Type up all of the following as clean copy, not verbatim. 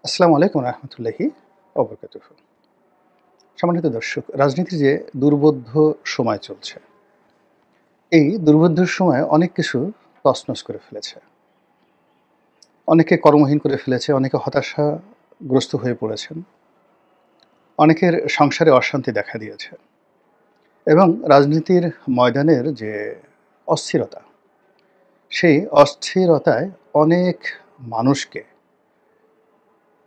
আসসালামু আলাইকুম রহমতুল্লাহি অবরকাতুহু। সম্মানিত দর্শক, রাজনীতির যে দুর্বোধ্য সময় চলছে, এই দুর্বোধ্য সময়ে অনেক কিছু তছনছ করে ফেলেছে। অনেকে কর্মহীন করে ফেলেছে, অনেকে হতাশাগ্রস্ত হয়ে পড়েছেন, অনেকের সংসারে অশান্তি দেখা দিয়েছে এবং রাজনীতির ময়দানের যে অস্থিরতা, সেই অস্থিরতায় অনেক মানুষকে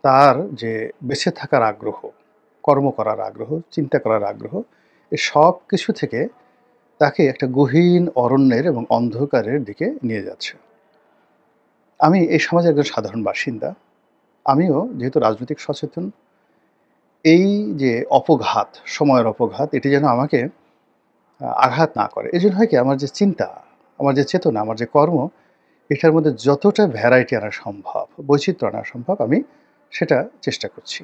তার যে বেঁচে থাকার আগ্রহ, কর্ম করার আগ্রহ, চিন্তা করার আগ্রহ, এ সব কিছু থেকে তাকে একটা গহীন অরণ্যের এবং অন্ধকারের দিকে নিয়ে যাচ্ছে। আমি এই সমাজের একজন সাধারণ বাসিন্দা। আমিও যেহেতু রাজনৈতিক সচেতন, এই যে অপঘাত, সময়ের অপঘাত, এটি যেন আমাকে আঘাত না করে। এজন্য হয় কি, আমার যে চিন্তা, আমার যে চেতনা, আমার যে কর্ম, এটার মধ্যে যতটা ভ্যারাইটি আনা সম্ভব, বৈচিত্র্য আনা সম্ভব, আমি সেটা চেষ্টা করছি।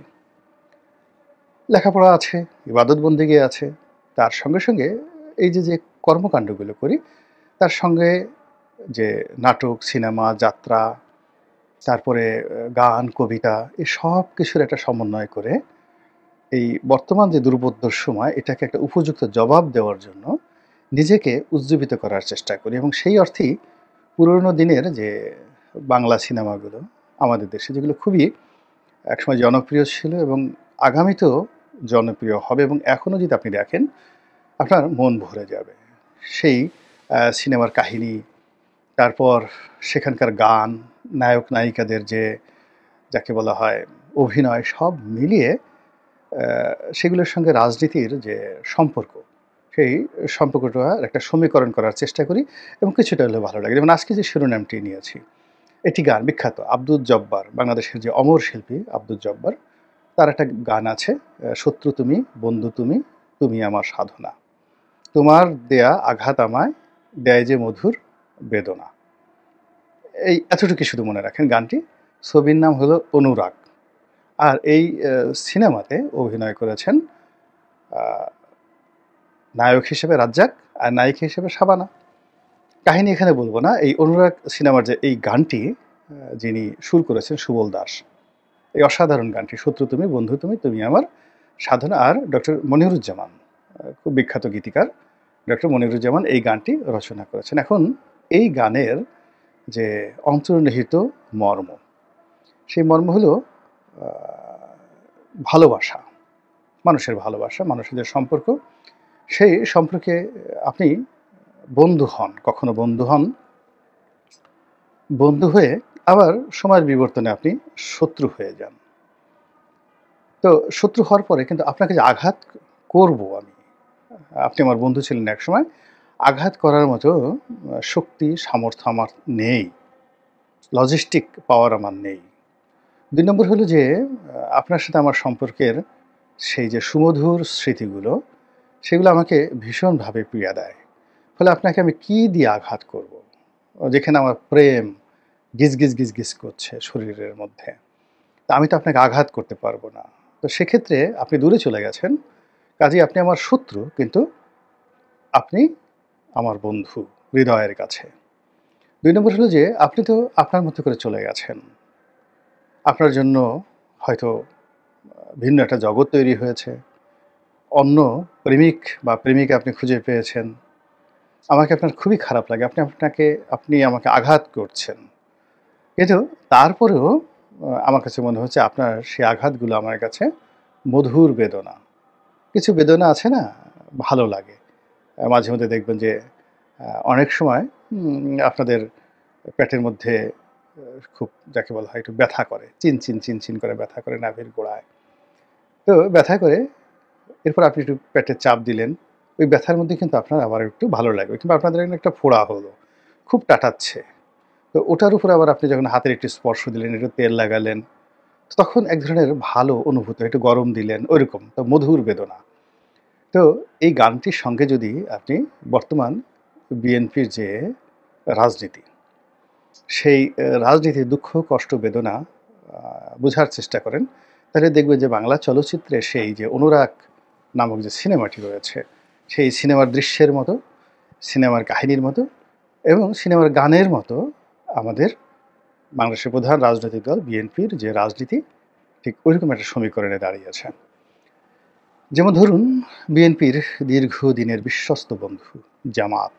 লেখাপড়া আছে, ইবাদত বন্দেগী আছে। তার সঙ্গে, সঙ্গে এই যে কর্মকাণ্ডগুলো করি, তার সঙ্গে যে নাটক, সিনেমা, যাত্রা, তারপরে গান, কবিতা, এই সব কিছুর একটা সমন্বয় করে এই বর্তমান যে দুর্বোধ্যর সময়, এটাকে একটা উপযুক্ত জবাব দেওয়ার জন্য নিজেকে উজ্জীবিত করার চেষ্টা করি এবং সেই অর্থেই পুরনো দিনের যে বাংলা সিনেমাগুলো আমাদের দেশে, যেগুলো খুবই একসময় জনপ্রিয় ছিল এবং আগামীতেও জনপ্রিয় হবে এবং এখনও যদি আপনি দেখেন, আপনার মন ভরে যাবে। সেই সিনেমার কাহিনী, তারপর সেখানকার গান, নায়ক নায়িকাদের যে যাকে বলা হয় অভিনয়, সব মিলিয়ে সেগুলোর সঙ্গে রাজনীতির যে সম্পর্ক, সেই সম্পর্কটার একটা সমীকরণ করার চেষ্টা করি এবং কিছুটা হলেও ভালো লাগে। যেমন আজকে যে শিরোনামটি নিয়েছি, এটি গান বিখ্যাত আব্দুল জব্বার, বাংলাদেশের যে অমর শিল্পী আব্দুল জব্বার, তার একটা গান আছে, শত্রু তুমি, বন্ধু তুমি, তুমি আমার সাধনা। তোমার দেয়া আঘাত আমায় দেয় যে মধুর বেদনা। এই এতটুকু শুধু মনে রাখেন গানটি। ছবির নাম হলো অনুরাগ। আর এই সিনেমাতে অভিনয় করেছেন নায়ক হিসেবে রাজ্জাক আর নায়িকা হিসেবে শাবানা। কাহিনী এখানে বলবো না। এই অনুরাগ সিনেমার যে এই গানটি যিনি সুর করেছেন সুবল দাস। এই অসাধারণ গানটি শত্রু তুমি, বন্ধু তুমি, তুমি আমার সাধনা। আর ডক্টর মনিরুজ্জামান, খুব বিখ্যাত গীতিকার ডক্টর মনিরুজ্জামান এই গানটি রচনা করেছেন। এখন এই গানের যে অন্তর্নিহিত মর্ম, সেই মর্ম হলো ভালোবাসা, মানুষের ভালোবাসা, মানুষের যে সম্পর্ক, সেই সম্পর্কে আপনি বন্ধু হন, কখনো বন্ধু হন, বন্ধু হয়ে আবার সময়ের বিবর্তনে আপনি শত্রু হয়ে যান। তো শত্রু হওয়ার পরে কিন্তু আপনাকে যে আঘাত করব আমি, আপনি আমার বন্ধু ছিলেন একসময়, আঘাত করার মতো শক্তি, সামর্থ্য আমার নেই, লজিস্টিক পাওয়ার আমার নেই। ২ নম্বর হলো যে আপনার সাথে আমার সম্পর্কের সেই যে সুমধুর স্মৃতিগুলো, সেগুলো আমাকে ভীষণভাবে পীড়া দেয়। ফলে আপনাকে আমি কী দিয়ে আঘাত করব? যেখানে আমার প্রেম গিজ করছে শরীরের মধ্যে। তা আমি তো আপনাকে আঘাত করতে পারবো না। তো সেক্ষেত্রে আপনি দূরে চলে গেছেন। কাজেই আপনি আমার শত্রু, কিন্তু আপনি আমার বন্ধু হৃদয়ের কাছে। ২ নম্বর হলো যে আপনি তো আপনার মতো করে চলে গেছেন। আপনার জন্য হয়তো ভিন্ন একটা জগৎ তৈরি হয়েছে। অন্য প্রেমিক বা প্রেমিকা আপনি খুঁজে পেয়েছেন। আমাকে আপনার খুবই খারাপ লাগে। আপনি আমাকে আঘাত করছেন। কিন্তু তারপরেও আমার কাছে মনে হচ্ছে আপনার সেই আঘাতগুলো আমার কাছে মধুর বেদনা। কিছু বেদনা আছে না? ভালো লাগে। মাঝে মধ্যে দেখবেন যে অনেক সময় আপনাদের পেটের মধ্যে খুব যাকে বলা হয় একটু ব্যথা করে। চিনচিন করে ব্যথা করে নাভির গোড়ায়। তো ব্যথা করে এরপর আপনি একটু পেটে চাপ দিলেন। ওই ব্যথার মধ্যে কিন্তু আপনার আবার একটু ভালো লাগবে। কিংবা আপনাদের এখানে একটা ফোড়া হলো। খুব টাটাচ্ছে। তো ওটার উপরে আবার আপনি যখন হাতের একটু স্পর্শ দিলেন, একটু তেল লাগালেন, তখন এক ধরনের ভালো অনুভূতি, একটু গরম দিলেন, ওইরকম। তো মধুর বেদনা। তো এই গানটির সঙ্গে যদি আপনি বর্তমান বিএনপির যে রাজনীতি, সেই রাজনীতির দুঃখ, কষ্ট, বেদনা বোঝার চেষ্টা করেন, তাহলে দেখবেন যে বাংলা চলচ্চিত্রে সেই যে অনুরাগ নামক যে সিনেমাটি রয়েছে, সেই সিনেমার দৃশ্যের মতো, সিনেমার কাহিনীর মতো এবং সিনেমার গানের মতো আমাদের বাংলাদেশের প্রধান রাজনৈতিক দল বিএনপির যে রাজনীতি, ঠিক ওইরকম একটা সমীকরণে দাঁড়িয়েছে। যেমন ধরুন বিএনপির দীর্ঘদিনের বিশ্বস্ত বন্ধু জামাত।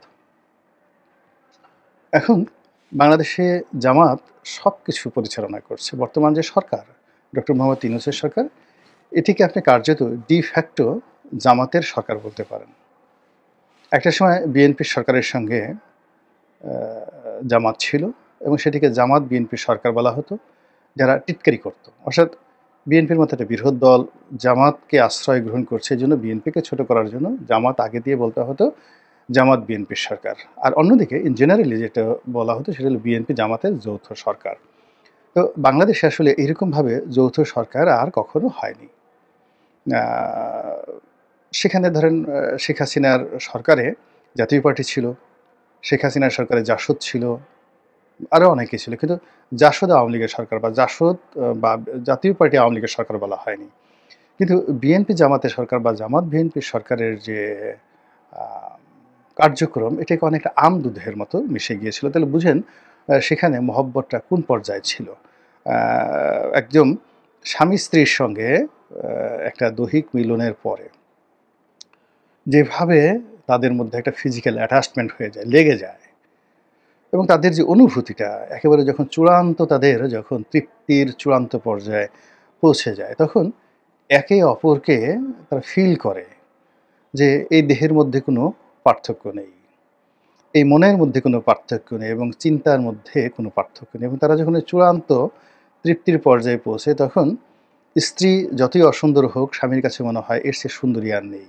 এখন বাংলাদেশে জামাত সবকিছু পরিচালনা করছে। বর্তমান যে সরকার, ডক্টর মোহাম্মদ ইউনূসের সরকার, এটিকে আপনি কার্যত ডি ফ্যাক্টো জামাতের সরকার বলতে পারেন। একটা সময় বিএনপির সরকারের সঙ্গে জামাত ছিল এবং সেটিকে জামাত বিএনপির সরকার বলা হতো, যারা টিটকারি করত। অর্থাৎ বিএনপির মতো একটা বৃহৎ দল জামাতকে আশ্রয় গ্রহণ করছে, এজন্য বিএনপিকে ছোট করার জন্য জামাত আগে দিয়ে বলতে হতো জামাত বিএনপির সরকার। আর অন্যদিকে ইন জেনারেলি যেটা বলা হতো সেটা হলো বিএনপি জামাতের যৌথ সরকার। তো বাংলাদেশে আসলে এরকমভাবে যৌথ সরকার আর কখনো হয়নি। আ সেখানে ধরেন শেখ হাসিনার সরকারে জাতীয় পার্টি ছিল, শেখ হাসিনার সরকারে জাসদ ছিল, আরও অনেকে ছিল। কিন্তু জাসদ আওয়ামী লীগের সরকার বা জাসদ বা জাতীয় পার্টি আওয়ামী লীগের সরকার বলা হয়নি। কিন্তু বিএনপি জামাতের সরকার বা জামাত বিএনপির সরকারের যে আ কার্যক্রম, এটাকে অনেকটা আম দুধের মতো মিশে গিয়েছিল। তাহলে বুঝেন সেখানে মহব্বতটা কোন পর্যায়ে ছিল। আ একদম স্বামী-স্ত্রীর সঙ্গে একটা দৈহিক মিলনের পরে যেভাবে তাদের মধ্যে একটা ফিজিক্যাল অ্যাটাচমেন্ট হয়ে যায়, লেগে যায় এবং তাদের যে অনুভূতিটা একেবারে যখন চূড়ান্ত তাদের যখন তৃপ্তির চূড়ান্ত পর্যায়ে পৌঁছে যায়, তখন একে অপরকে তারা ফিল করে যে এই দেহের মধ্যে কোনো পার্থক্য নেই। এই মনের মধ্যে কোনো পার্থক্য নেই এবং চিন্তার মধ্যে কোনো পার্থক্য নেই এবং তারা যখন এই চূড়ান্ত তৃপ্তির পর্যায়ে পৌঁছে, তখন স্ত্রী যতই অসুন্দর হোক স্বামীর কাছে মনে হয় এর চেয়ে সুন্দরী আর নেই।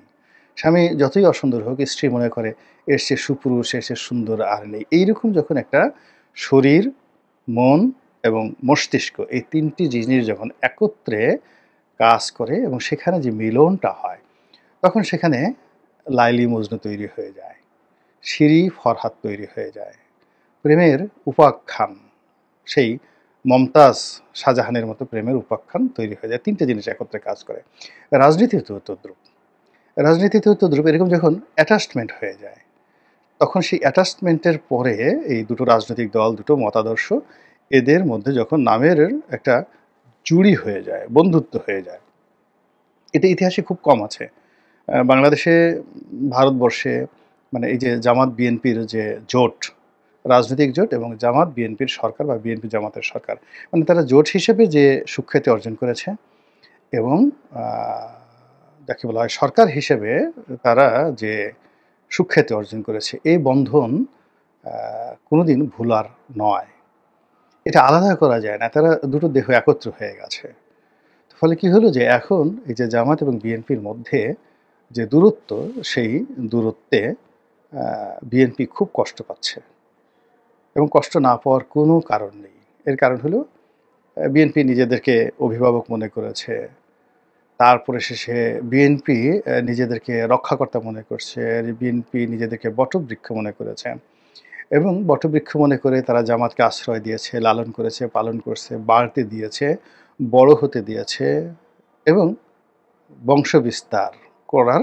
স্বামী যতই অসুন্দর হোক স্ত্রী মনে করে এর চেয়ে সুপুরুষ, এর চেয়ে সুন্দর আর নেই। এইরকম যখন একটা শরীর, মন এবং মস্তিষ্ক এই ৩ টি জিনিস যখন একত্রে কাজ করে এবং সেখানে যে মিলনটা হয়, তখন সেখানে লাইলি মজনু তৈরি হয়ে যায়। শিরি ফরহাদ তৈরি হয়ে যায়। প্রেমের উপাখ্যান, সেই মমতাজ শাহজাহানের মতো প্রেমের উপাখ্যান তৈরি হয়ে যায়। ৩ টে জিনিস একত্রে কাজ করে। রাজনীতিতেও তদ্রূপ। রাজনীতিতেও তদ্রূপ। এরকম যখন অ্যাটাচমেন্ট হয়ে যায়, তখন সেই অ্যাটাচমেন্টের পরে এই দুটো রাজনৈতিক দল, দুটো মতাদর্শ, এদের মধ্যে যখন নামের একটা জুড়ি হয়ে যায়, বন্ধুত্ব হয়ে যায়, এটা ইতিহাসে খুব কম আছে। বাংলাদেশে, ভারতবর্ষে মানে এই যে জামাত বিএনপির যে জোট, রাজনৈতিক জোট এবং জামাত বিএনপির সরকার বা বিএনপি জামাতের সরকার, মানে তারা জোট হিসেবে যে সুখ্যাতি অর্জন করেছে এবং আ যাকে বলা হয় সরকার হিসেবে তারা যে সুখ্যাতি অর্জন করেছে, এই বন্ধন আ কোনোদিন ভুলার নয়। এটা আলাদা করা যায় না। তারা দুটো দেহ একত্র হয়ে গেছে। ফলে কি হলো যে এখন এই যে জামাত এবং বিএনপির মধ্যে যে দূরত্ব, সেই দূরত্বে আ বিএনপি খুব কষ্ট পাচ্ছে এবং কষ্ট না পাওয়ার কোনো কারণ নেই। এর কারণ হলো বিএনপি নিজেদেরকে অভিভাবক মনে করেছে। তারপরে শেষে বিএনপি নিজেদেরকে রক্ষাকর্তা মনে করছে। বিএনপি নিজেদেরকে বটবৃক্ষ মনে করেছে এবং বটবৃক্ষ মনে করে তারা জামাতকে আশ্রয় দিয়েছে, লালন করেছে, পালন করছে, বাড়তে দিয়েছে, বড় হতে দিয়েছে এবং বংশবিস্তার করার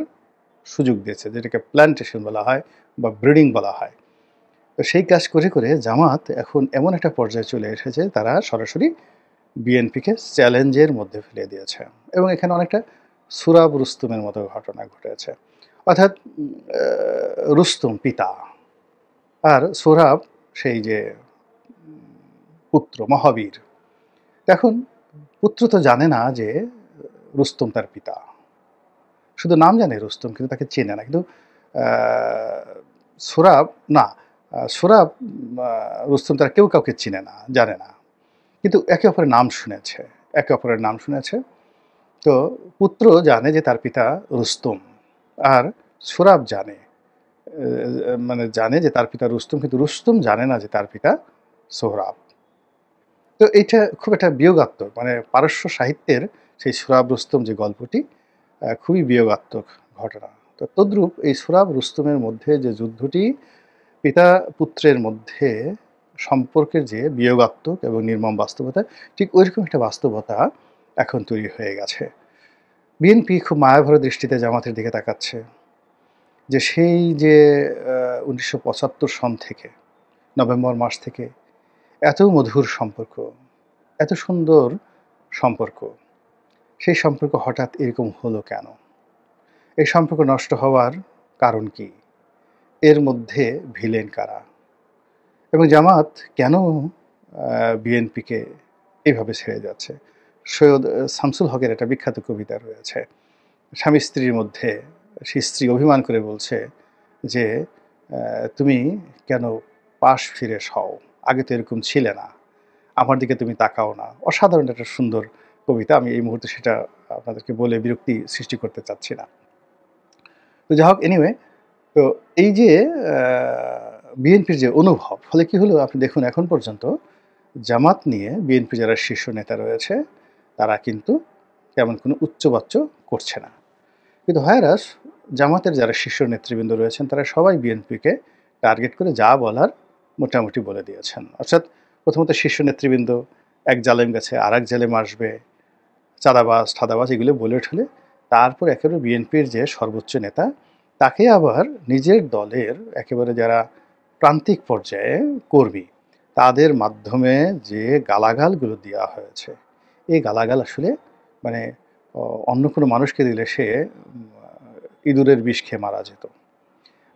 সুযোগ দিয়েছে, যেটাকে প্ল্যান্টেশন বলা হয় বা ব্রিডিং বলা হয়। তো সেই কাজ করে, করে জামাত এখন এমন একটা পর্যায়ে চলে এসেছে, তারা সরাসরি বিএনপিকে চ্যালেঞ্জের মধ্যে ফেলে দিয়েছে এবং এখানে অনেকটা সুরাব রুস্তুমের মতো ঘটনা ঘটেছে। অর্থাৎ রুস্তুম পিতা আর সোহরাব সেই যে পুত্র মহাবীর। এখন পুত্র তো জানে না যে রুস্তম তার পিতা। শুধু নাম জানে রুস্তম, কিন্তু তাকে চেনে না। কিন্তু আ সোহরাব না, সোহরাব রুস্তম তারা কেউ কাউকে চিনে না, জানে না। কিন্তু একে অপরের নাম শুনেছে, একে অপরের নাম শুনেছে। তো পুত্র জানে যে তার পিতা রুস্তম আর সোহরাব জানে, মানে জানে যে তার পিতা রুস্তম, কিন্তু রুস্তম জানে না যে তার পিতা সোহরাব। তো এইটা খুব একটা বিয়োগাত্মক, মানে পারস্য সাহিত্যের সেই সোহরাব রুস্তম যে গল্পটি খুবই বিয়োগাত্মক ঘটনা। তো তদ্রূপ এই সোহরাব রুস্তমের মধ্যে যে যুদ্ধটি, পিতা পুত্রের মধ্যে সম্পর্কের যে বিয়োগাত্মক এবং নির্মম বাস্তবতা, ঠিক ঐরকম একটা বাস্তবতা এখন তৈরি হয়ে গেছে। বিএনপি খুব মায়াভরা দৃষ্টিতে জামাতের দিকে তাকাচ্ছে যে সেই যে ১৯৭৫ সন থেকে, নভেম্বর মাস থেকে এত মধুর সম্পর্ক, এত সুন্দর সম্পর্ক। সেই সম্পর্ক হঠাৎ এরকম হলো কেন? এই সম্পর্ক নষ্ট হওয়ার কারণ কি? এর মধ্যে ভিলেন কারা? এবং জামাত কেন বিএনপিকে এভাবে ছেড়ে যাচ্ছে? সৈয়দ শামসুল হকের একটা বিখ্যাত কবিতা রয়েছে। স্বামী-স্ত্রীর মধ্যে স্ত্রী অভিমান করে বলছে যে, "তুমি কেন পাশ ফিরে সও? আগে তো এরকম ছিলে না। আমার দিকে তুমি তাকাও না।" অসাধারণ একটা সুন্দর কবিতা। আমি এই মুহূর্তে সেটা আপনাদেরকে বলে বিরক্তি সৃষ্টি করতে চাচ্ছি না। তো যাই হোক anyway, তো এই যে আ বিএনপির যে অনুভব, ফলে কি হলো আপনি দেখুন এখন পর্যন্ত জামাত নিয়ে বিএনপির যারা শীর্ষ নেতা রয়েছে, তারা কিন্তু তেমন কোনো উচ্চবাচ্য করছে না। কিন্তু whereas জামাতের যারা শীর্ষ নেতৃবৃন্দ রয়েছেন, তারা সবাই বিএনপিকে টার্গেট করে যা বলার মোটামুটি বলে দিয়েছেন। অর্থাৎ প্রথমত শীর্ষ নেতৃবৃন্দ এক জালেম গেছে, আরেক জালেম আসবে, চাঁদাবাজ, ঠাদাবাজ এগুলো বলে ঠেলে তারপর একেবারে বিএনপির যে সর্বোচ্চ নেতা, তাকে আবার নিজের দলের একেবারে যারা প্রান্তিক পর্যায়ে কর্মী, তাদের মাধ্যমে যে গালাগালগুলো দেওয়া হয়েছে, এই গালাগাল আসলে মানে অন্য কোনো মানুষকে দিলে সে ইঁদুরের বিষ খেয়ে মারা যেত।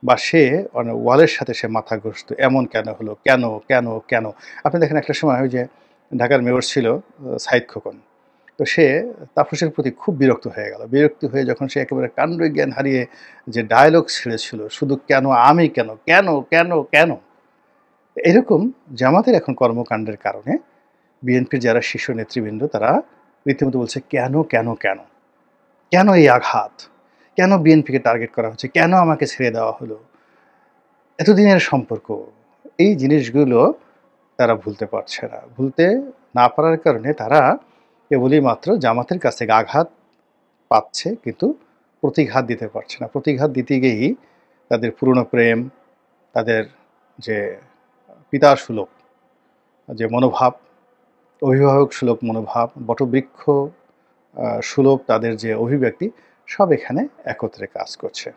বা সে ওয়ালের সাথে সে মাথা ঘষত। এমন কেন হলো? কেন, কেন, কেন? আপনি দেখেন একটা সময় ওই যে ঢাকার মেয়র ছিল সাঈদ খোকন। তো সে তাপসের প্রতি খুব বিরক্ত হয়ে গেল। বিরক্ত হয়ে যখন সে একেবারে কাণ্ডজ্ঞান জ্ঞান হারিয়ে যে ডায়ালগ ছেড়েছিল, শুধু কেন, আমি কেন, কেন, কেন, কেন? এরকম জামাতের এখন কর্মকাণ্ডের কারণে বিএনপির যারা শীর্ষ নেতৃবৃন্দ তারা রীতিমতো বলছে, "কেন, কেন, কেন? কেন এই আঘাত? কেন বিএনপিকে টার্গেট করা হচ্ছে? কেন আমাকে ছেড়ে দেওয়া হলো? এতদিনের সম্পর্ক।" এই জিনিসগুলো তারা ভুলতে পারছে না। ভুলতে না পারার কারণে তারা কেবলই মাত্র জামাতের কাছ থেকে আঘাত পাচ্ছে, কিন্তু প্রতিঘাত দিতে পারছে না। প্রতিঘাত দিতে গিয়েই তাদের পুরনো প্রেম, তাদের যে পিতাসুলভ যে মনোভাব, অভিভাবক সুলভ মনোভাব, বটবৃক্ষ সুলভ তাদের যে অভিব্যক্তি, সব এখানে একত্রে কাজ করছে।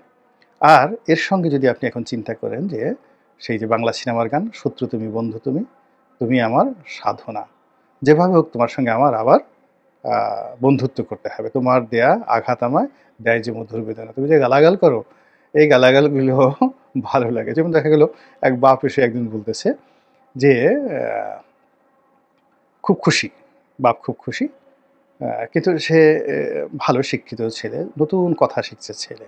আর এর সঙ্গে যদি আপনি এখন চিন্তা করেন যে সেই যে বাংলা সিনেমার গান, "শত্রু তুমি বন্ধু তুমি, তুমি আমার সাধনা। যেভাবে হোক তোমার সঙ্গে আমার আবার বন্ধুত্ব করতে হবে। তোমার দেয়া আঘাত আমায় দেয় যে মধুর বেদনা। তুমি যে গালাগাল করো, এই গালাগালগুলো ভালো লাগে।" যেমন দেখা গেল এক বাপ এসে একদিন বলতেছে যে খুব খুশি, বাপ খুব খুশি। কিন্তু সে ভালো শিক্ষিত ছেলে, নতুন কথা শিখছে ছেলে।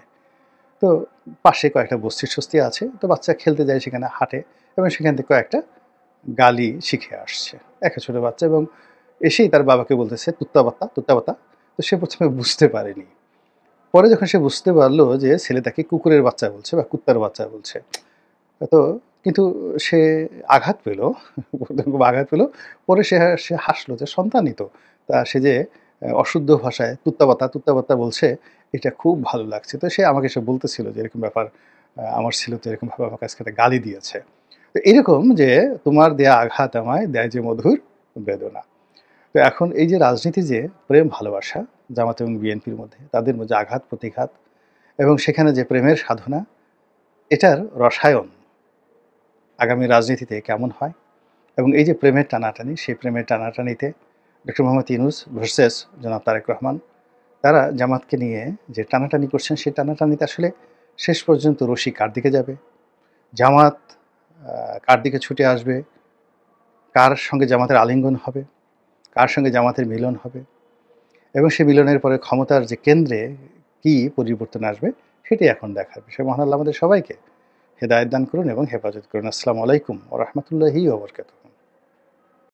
তো পাশে কয়েকটা বস্তি-টস্তি আছে। তো বাচ্চা খেলতে যায় সেখানে হাঁটে এবং সেখান থেকে কয়েকটা গালি শিখে আসছে। একটা ছোট বাচ্চা এবং এসেই তার বাবাকে বলতেছে, "তুত্তা বাত্তা, তুত্তা বাত্তা।" তো সে ১ম এ বুঝতে পারেনি। পরে যখন সে বুঝতে পারল যে ছেলে তাকে কুকুরের বাচ্চা বলছে বা কুত্তার বাচ্চা বলছে। তো কিন্তু সে আঘাত পেল, খুব আঘাত পেল। পরে সে হাসলো যে সন্তানই তো। তা সে যে অশুদ্ধ ভাষায় তুত্তাবাত্তা, তুত্তাবাত্তা বলছে, এটা খুব ভালো লাগছে। তো সে আমাকে এসে বলতেছিল যে এরকম ব্যাপার, আমার ছেলে তো এরকমভাবে আমাকে আজকে একটা গালি দিয়েছে। তো এরকম যে তোমার দেয়া আঘাত আমায় দেয় যে মধুর বেদনা। তো এখন এই যে রাজনীতি যে প্রেম ভালোবাসা জামাত এবং বিএনপির মধ্যে, তাদের মধ্যে আঘাত প্রতিঘাত এবং সেখানে যে প্রেমের সাধনা, এটার রসায়ন আগামী রাজনীতিতে কেমন হয় এবং এই যে প্রেমের টানাটানি, সেই প্রেমের টানাটানিতে ডক্টর মোহাম্মদ ইউনূস ভার্সেস জনাব তারেক রহমান, তারা জামাতকে নিয়ে যে টানাটানি করছেন, সেই টানাটানিতে আসলে শেষ পর্যন্ত রশি কার দিকে যাবে? জামাত কার দিকে ছুটে আসবে? কার সঙ্গে জামাতের আলিঙ্গন হবে? কার সঙ্গে জামাতের মিলন হবে? এবং সেই মিলনের পরে ক্ষমতার যে কেন্দ্রে কী পরিবর্তন আসবে, সেটাই এখন দেখার বিষয়। মহান আল্লাহ আমাদের সবাইকে হেদায়েত দান করুন এবং হেফাজত করুন। আসসালামু আলাইকুম ওয়া রাহমাতুল্লাহি ওয়া বারাকাতুহু।